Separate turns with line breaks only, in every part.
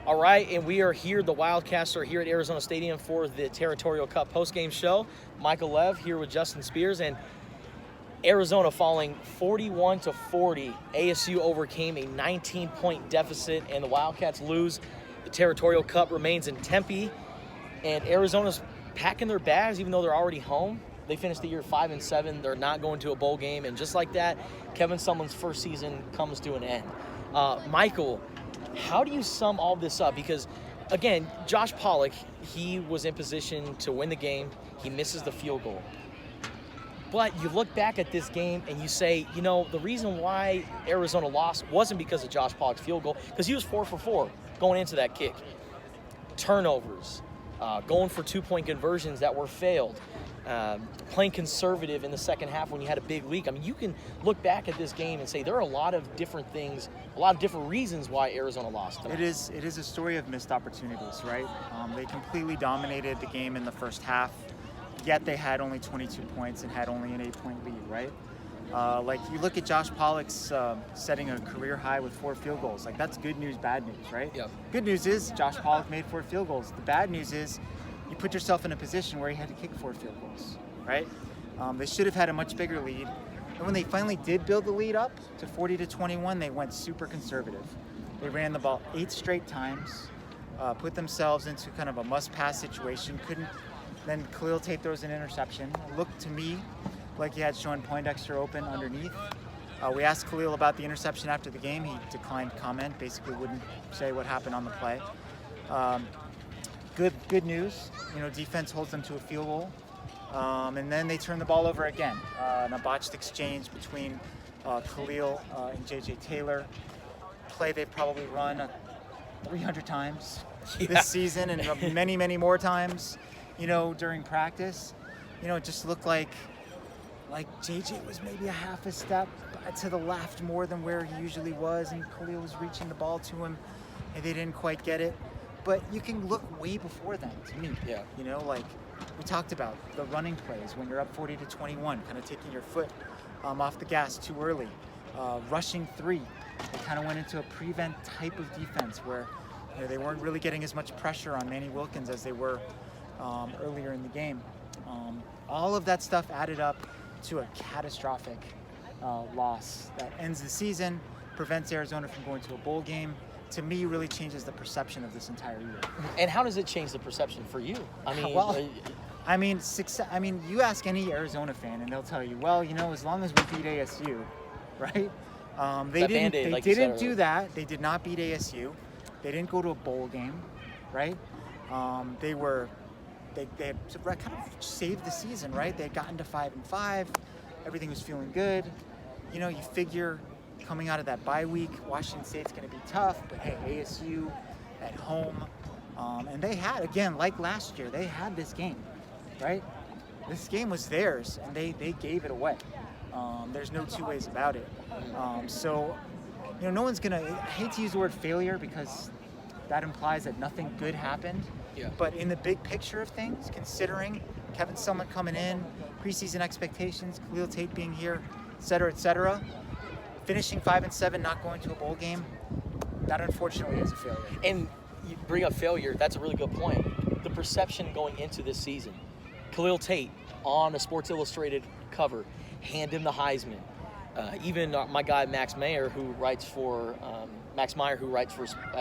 All right, and we are here, the Wildcats are here at Arizona Stadium for the Territorial Cup postgame show. Michael Lev here with Justin Spears, and Arizona falling 41-40. ASU overcame a 19-point deficit, and the Wildcats lose. The Territorial Cup remains in Tempe, and Arizona's packing their bags even though they're already home. They finished the year 5-7. They're not going to a bowl game, and just like that, Kevin Sumlin's first season comes to an end. Michael, how do you sum all this up? Because, again, Josh Pollock, he was in position to win the game. He misses the field goal. But you look back at this game and you say, you know, the reason why Arizona lost wasn't because of Josh Pollock's field goal, because he was 4 for 4 going into that kick. Turnovers, going for two-point conversions that were failed, playing conservative in the second half when you had a big lead. I mean, you can look back at this game and say there are a lot of different things, a lot of different reasons why Arizona lost tonight.
It is a story of missed opportunities, right? They completely dominated the game in the first half, yet they had only 22 points and had only an 8-point lead, right? Like, you look at Josh Pollock's setting a career high with 4 field goals. Like, that's good news, bad news, right?
Yep.
Good news is Josh Pollock made 4 field goals. The bad news is you put yourself in a position where you had to kick 4 field goals, right? They should have had a much bigger lead. And when they finally did build the lead up to 40-21, they went super conservative. They ran the ball 8 straight times, put themselves into kind of a must-pass situation. Then Khalil Tate throws an interception. It looked to me like he had Sean Poindexter open underneath. We asked Khalil about the interception after the game. He declined comment, basically wouldn't say what happened on the play. Good news, you know, defense holds them to a field goal. And then they turn the ball over again. A botched exchange between Khalil and J.J. Taylor. Play they've probably run 300 times this season, and many, many more times, you know, during practice. You know, it just looked like J.J. was maybe a half a step to the left more than where he usually was, and Khalil was reaching the ball to him, and they didn't quite get it. But you can look way before then, to me.
Yeah.
You know, like we talked about, the running plays when you're up 40-21, kind of taking your foot off the gas too early. Rushing 3, they kind of went into a prevent type of defense where, you know, they weren't really getting as much pressure on Manny Wilkins as they were earlier in the game. All of that stuff added up to a catastrophic loss that ends the season, prevents Arizona from going to a bowl game. To me, really changes the perception of this entire year.
And how does it change the perception for you? I mean,
success. I mean, you ask any Arizona fan, and they'll tell you, well, you know, as long as we beat ASU, right? They didn't do that. They did not beat ASU. They didn't go to a bowl game, right? They had kind of saved the season, right? They had gotten to 5-5. Everything was feeling good. You know, you figure coming out of that bye week, Washington State's going to be tough, but hey, ASU at home. And they had, again, like last year, they had this game, right? This game was theirs, and they gave it away. There's no two ways about it. So, you know, no one's going to, I hate to use the word failure because that implies that nothing good happened.
Yeah.
But in the big picture of things, considering Kevin Sumlin coming in, preseason expectations, Khalil Tate being here, et cetera, finishing 5-7, not going to a bowl game, that unfortunately is a failure.
And you bring up failure, that's a really good point. The perception going into this season. Khalil Tate on a Sports Illustrated cover, hand him the Heisman. Even my guy Max Meyer, who writes for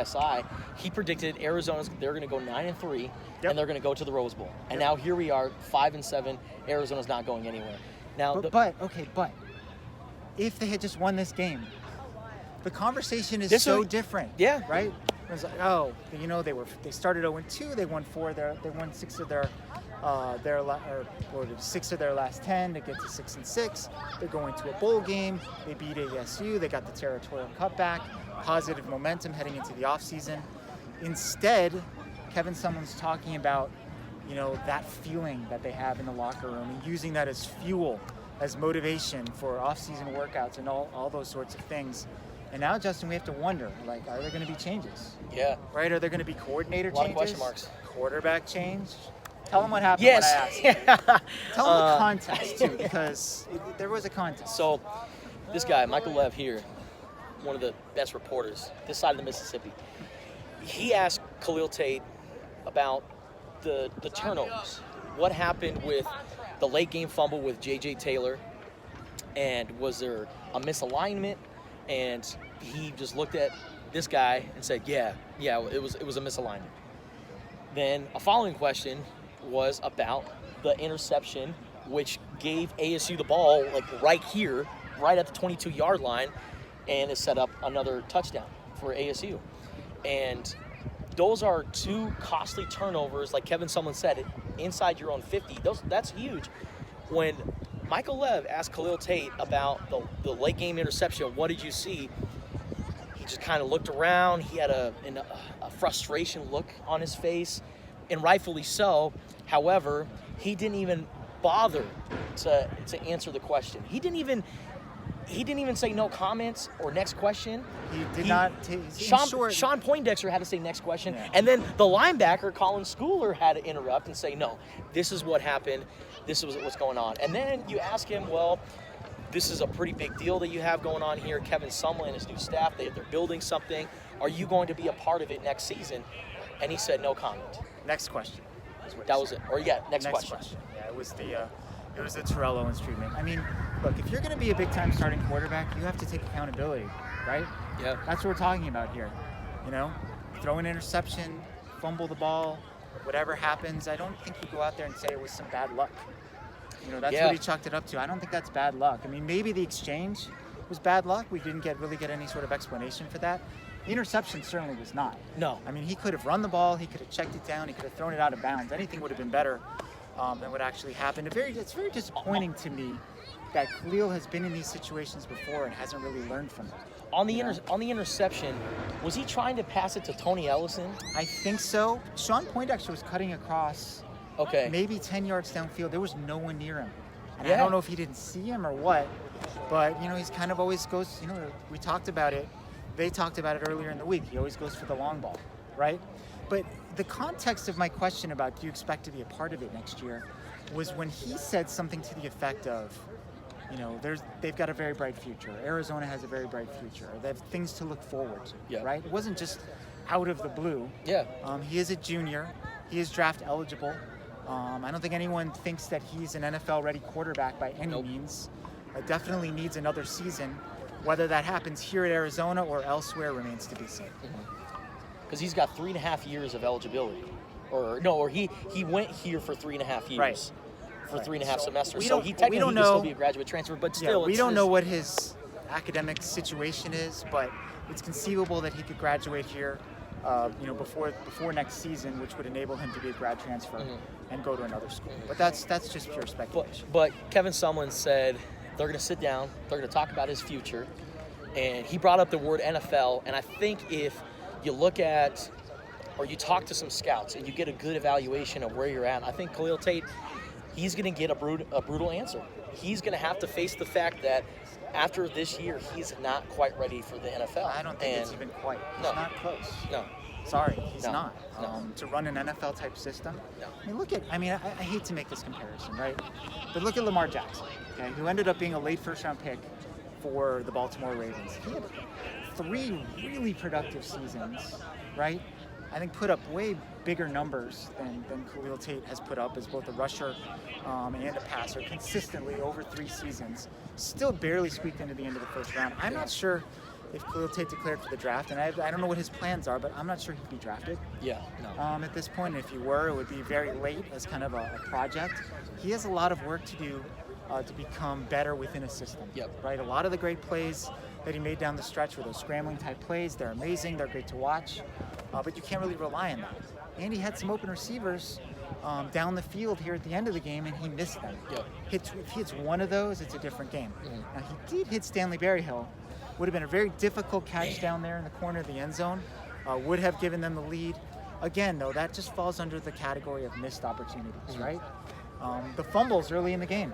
SI, he predicted they're going to go 9-3, and they're going to go to the Rose Bowl. And now here we are, 5-7. Arizona's not going anywhere. Now,
but if they had just won this game, the conversation is so different.
Yeah.
Right? It was like, oh, you know, they started 0-2, they won 4, they won 6 of their 6 of their last 10 to get to 6-6. They're going to a bowl game. They beat ASU. They got the Territorial Cup back. Positive momentum heading into the offseason. Instead, Kevin Sumlin's talking about, you know, that feeling that they have in the locker room and using that as fuel, as motivation for off-season workouts and all those sorts of things. And now, Justin, we have to wonder, like, are there going to be changes?
Yeah.
Right? Are there going to be coordinator changes?
A lot of question marks.
Quarterback change? Tell them what happened
when I
asked. Tell them the context, too, because there was a context.
So, this guy, Michael Lev here, one of the best reporters this side of the Mississippi, he asked Khalil Tate about the turnovers. What happened with the late game fumble with J.J. Taylor, and was there a misalignment? And he just looked at this guy and said, yeah, it was a misalignment. Then a following question was about the interception, which gave ASU the ball like right here, right at the 22-yard line, and it set up another touchdown for ASU. And those are two costly turnovers, like Kevin Sumlin said, inside your own 50. That's huge. When Michael Lev asked Khalil Tate about the late game interception, what did you see? He just kind of looked around. He had a frustration look on his face, and rightfully so. However, he didn't even bother to answer the question. He didn't even say no comments or next question.
He did not.
Sean Poindexter had to say next question, and then the linebacker Colin Schooler had to interrupt and say, no, this is what happened. This is what's going on. And then you ask him, well, this is a pretty big deal that you have going on here. Kevin Sumlin and his new staff, they're building something. Are you going to be a part of it next season? And he said, no comment.
Next question.
That was it. Or next question.
Yeah, it was the Terrell Owens treatment. I mean, look, if you're going to be a big-time starting quarterback, you have to take accountability, right?
Yeah.
That's what we're talking about here. You know, throw an interception, fumble the ball, whatever happens. I don't think you go out there and say it was some bad luck. You know, that's what he chalked it up to. I don't think that's bad luck. I mean, maybe the exchange was bad luck. We didn't really get any sort of explanation for that. The interception certainly was not.
No.
I mean, he could have run the ball. He could have checked it down. He could have thrown it out of bounds. Anything would have been better than what actually happened. It's very disappointing to me that Khalil has been in these situations before and hasn't really learned from them.
On the interception, was he trying to pass it to Tony Ellison?
I think so. Sean Poindexter was cutting across maybe 10 yards downfield. There was no one near him. And I don't know if he didn't see him or what, but, you know, he's kind of always goes, you know, we talked about it. They talked about it earlier in the week. He always goes for the long ball, right? But the context of my question about do you expect to be a part of it next year was when he said something to the effect of, you know, they've got a very bright future. Arizona has a very bright future. They have things to look forward to, right? It wasn't just out of the blue.
Yeah.
He is a junior. He is draft eligible. I don't think anyone thinks that he's an NFL-ready quarterback by any means. Definitely needs another season. Whether that happens here at Arizona or elsewhere remains to be seen.
Because he's got 3.5 years of eligibility. Or he went here for 3.5 years.
Right.
For 3.5 semesters. So he technically can still be a graduate transfer, but still.
We don't know what his academic situation is, but it's conceivable that he could graduate here before next season, which would enable him to be a grad transfer and go to another school. But that's just pure speculation.
But Kevin Sumlin said they're going to sit down, they're going to talk about his future, and he brought up the word NFL, and I think if you look at or you talk to some scouts and you get a good evaluation of where you're at, I think Khalil Tate, he's going to get a brutal answer. He's going to have to face the fact that after this year, he's not quite ready for the NFL.
I don't think it's even quite. He's not close.
No.
Sorry, he's not.
No.
To run an NFL-type system.
No.
I mean, I hate to make this comparison, right? But look at Lamar Jackson, okay, who ended up being a late first-round pick for the Baltimore Ravens. He had 3 really productive seasons, right? I think put up way bigger numbers than Khalil Tate has put up as both a rusher and a passer consistently over 3 seasons. Still barely squeaked into the end of the first round. I'm not sure if Khalil Tate declared for the draft, and I don't know what his plans are, but I'm not sure he'd be drafted.
Yeah, no.
At this point, if he were, it would be very late as kind of a project. He has a lot of work to do to become better within a system.
Yep.
Right. A lot of the great plays that he made down the stretch were those scrambling type plays. They're amazing. They're great to watch, but you can't really rely on that. And he had some open receivers down the field here at the end of the game, and he missed them.
Yep.
If he hits one of those, it's a different game.
Mm-hmm.
Now, he did hit Stanley Berryhill. Would have been a very difficult catch down there in the corner of the end zone. Would have given them the lead. Again, though, that just falls under the category of missed opportunities, right? The fumbles early in the game.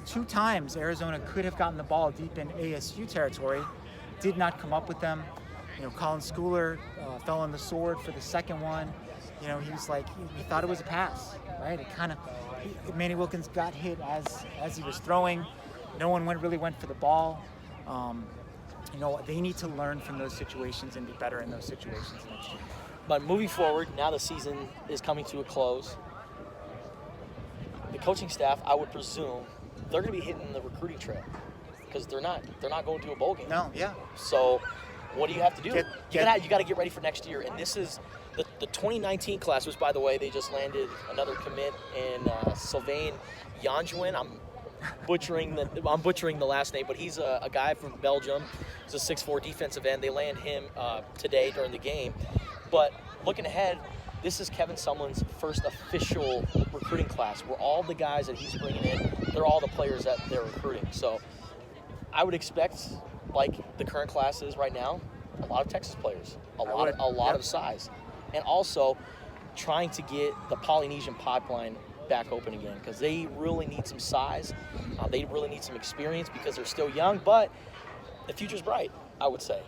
2 times Arizona could have gotten the ball deep in ASU territory, did not come up with them. You know, Colin Schooler fell on the sword for the second one. You know, he was like, he thought it was a pass, right? It kind of, Manny Wilkins got hit as he was throwing. No one really went for the ball. you know, they need to learn from those situations and be better in those situations next year.
But moving forward, now the season is coming to a close. The coaching staff, I would presume, they're going to be hitting the recruiting trail because they're not going to a bowl game.
No, yeah.
So what do you have to do? You got to get ready for next year. And this is the 2019 class, which, by the way, they just landed another commit in Sylvain Yanjuin. I'm butchering the last name, but he's a guy from Belgium. He's a 6'4" defensive end. They land him today during the game. But looking ahead, this is Kevin Sumlin's first official recruiting class where all the guys that he's bringing in, they're all the players that they're recruiting. So I would expect, like the current class is right now, a lot of Texas players, a lot of size. And also trying to get the Polynesian pipeline back open again because they really need some size. They really need some experience because they're still young, but the future's bright, I would say.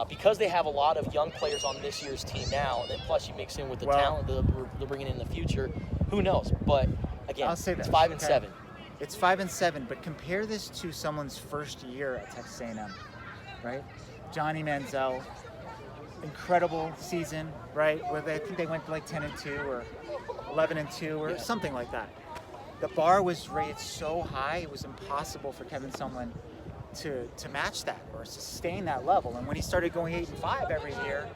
Because they have a lot of young players on this year's team now, and then plus you mix in with the talent that they're bringing in the future, who knows? But again,
I'll say
it's
this,
5-7.
It's 5-7, but compare this to someone's first year at Texas A&M, right? Johnny Manziel, incredible season, right? Where I think they went like 10-2 or 11-2 or something like that. The bar was raised so high, it was impossible for Kevin Sumlin to match that or sustain that level. And when he started going 8-5 every year,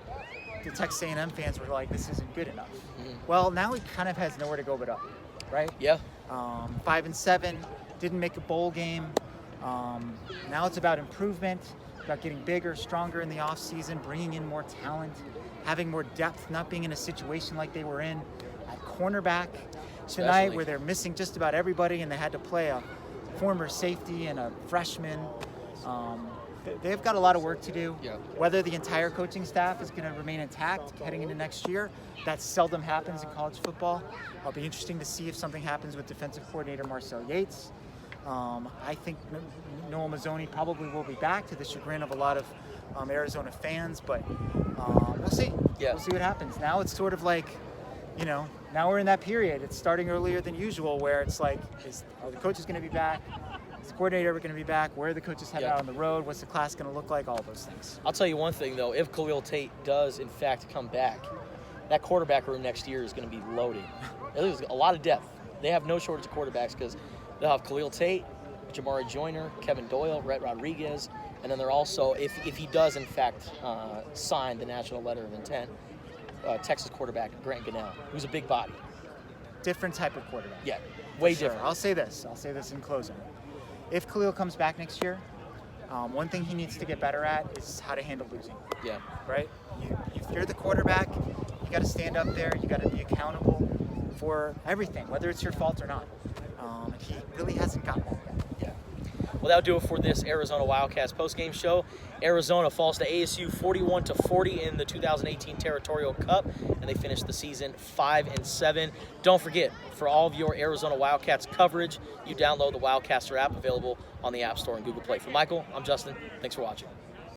the Texas A&M fans were like, this isn't good enough. Mm-hmm. Well, now he kind of has nowhere to go but up, right?
Yeah.
5-7, didn't make a bowl game. Now it's about improvement, about getting bigger, stronger in the offseason, bringing in more talent, having more depth, not being in a situation like they were in at cornerback tonight where they're missing just about everybody and they had to play a former safety and a freshman. They've got a lot of work to do.
Yeah.
Whether the entire coaching staff is going to remain intact heading into next year, that seldom happens in college football. It'll be interesting to see if something happens with defensive coordinator Marcel Yates. I think Noah Mazzoni probably will be back, to the chagrin of a lot of Arizona fans, but we'll see.
Yeah.
We'll see what happens. Now it's sort of like, you know, now we're in that period. It's starting earlier than usual where it's like, are the coaches going to be back? Is the coordinator ever going to be back? Where are the coaches headed out on the road? What's the class going to look like? All those things.
I'll tell you one thing, though. If Khalil Tate does, in fact, come back, that quarterback room next year is going to be loaded. There's a lot of depth. They have no shortage of quarterbacks because they'll have Khalil Tate, Jamari Joyner, Kevin Doyle, Rhett Rodriguez, and then they're also, if he does, in fact, sign the national letter of intent, Texas quarterback Grant Gunnell, who's a big body.
Different type of quarterback.
Yeah, way different.
I'll say this in closing. If Khalil comes back next year, one thing he needs to get better at is how to handle losing.
Yeah.
Right? If you're the quarterback, you got to stand up there. You got to be accountable for everything, whether it's your fault or not. He really hasn't gotten that yet.
Yeah. Well, that'll do it for this Arizona Wildcats postgame show. Arizona falls to ASU 41-40 in the 2018 Territorial Cup, and they finished the season 5-7. Don't forget, for all of your Arizona Wildcats coverage, you download the Wildcaster app, available on the App Store and Google Play. For Michael, I'm Justin. Thanks for watching.